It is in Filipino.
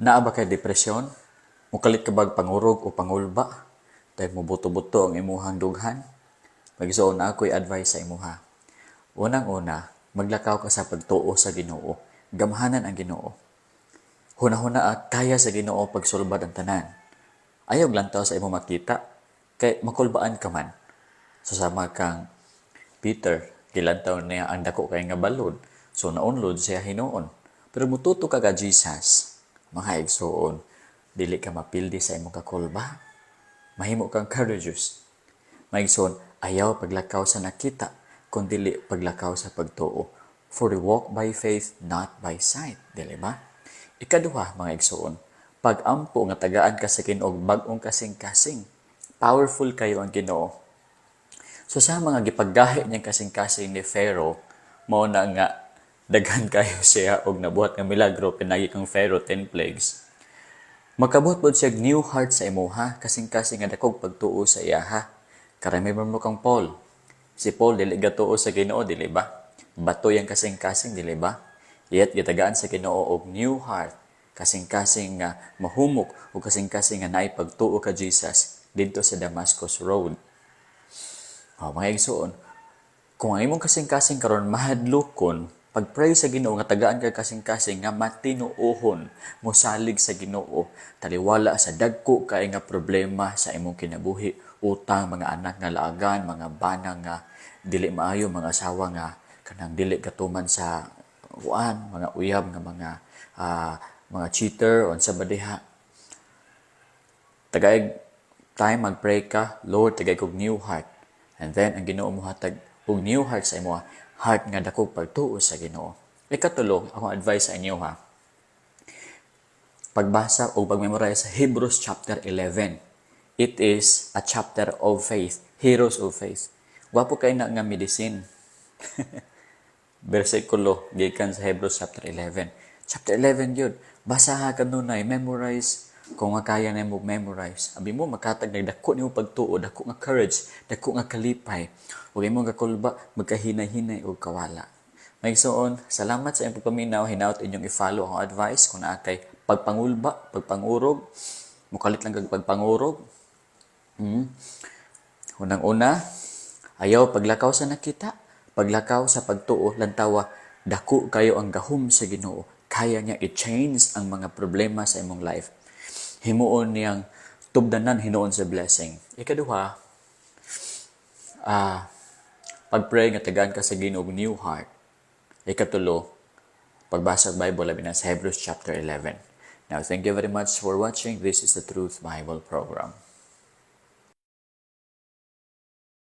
Naa ba kay depresyon? Mukalit ka bag pangurog o pangulba? Dahil mo buto-buto ang imuhang dughan? Magsuon na ako'y advice sa imuha. Unang-una, maglakaw ka sa pagtuo sa Ginoo. Gamhanan ang Ginoo. Huna-huna kaya sa Ginoo pagsulbad ang tanan. Ayaw lantaw sa imo makita, kay makulbaan ka man. Sasama kang Peter, gilantaw niya ang dako kay nga balod, so naunlod siya hinuon. Pero mututo ka ka Jesus, mga igsoon, dili ka mapildi sa imong kakulba. Mahimo kang courageous. Maigsoon, ayaw paglakaw sa nakita, kundi paglakaw sa pagtuo. For we walk by faith, not by sight. Dili ba? Ikaduha, mga igsoon, pag-ampo nga tagaan ka sa Ginoo bag-ong kasing-kasing. Powerful kayo ang Ginoo. So sa mga gipaggahi niyang kasing-kasing ni Pharaoh, mao na nga daghan kayo siya og nabuhat nga milagro pinagi kang Pharaoh 10 plagues. Makabot pod siya new heart sa imuha, kasing-kasing nga dakog pagtuo sa iyaha. Karami mo kang Paul. Si Paul dili gatuo sa Ginoo, dili ba? Batoy ang kasing-kasing, dili ba? Iyat gitagaan sa Ginoo og new heart, kasing-kasing nga mahumok o kasing-kasing nga naay pagtuo ka Jesus didto sa Damascus Road. Mga igsoon, kung ang imong kasing-kasing karon mahadlokon, pag-pray sa Ginoo nga tagaan kay kasing-kasing nga matinuohon, mosalig sa Ginoo, taliwala sa dagko kay nga problema sa imong kinabuhi, utang, mga anak nga laagan, mga bana nga dili maayo, mga asawa nga kanang dili katuman sa mga uyab nga mga cheater on sa badiha. Tagay time magpray ka, Lord, tagay kog new heart. And then ang Ginoo mo hatag og new heart sa imo, heart nga dakog pagtuo sa Ginoo. Ikatulo, akong advice sa inyo ha. Pagbasa o pag-memorize sa Hebrews chapter 11. It is a chapter of faith, heroes of faith. Wapo kay na nga medicine. Bersikulo gikan sa Hebrews chapter 11. Chapter 11 yun. Basaha ka nun ay memorize kung nga kaya na mo memorize. Abi mo makatag nagdako nimo pagtuo, dako nga courage, dako nga kalipay. Ug imong kakulba magkahinay-hinay og kawala. Maigsoon, salamat sa inyong pagpaminaw. Hinaut inyong i-follow ang advice kung naa kay pagpangulba, pagpangurog. Mukalit lang kag pagpangurog. Unang-una, ayaw paglakaw sa nakita, paglakaw sa pagtuo, lantawa, dako kayo ang gahom sa Ginoo. Kaya niya i-change ang mga problema sa imong life. Himuon niyang tubdanan hinuon sa blessing. Ikaduha, pag-pray nga tagaan ka sa Ginoo og new heart. Ikatulo, pagbasa sa Bible labi na sa Hebrews chapter 11. Now, thank you very much for watching. This is the Truth Bible Program.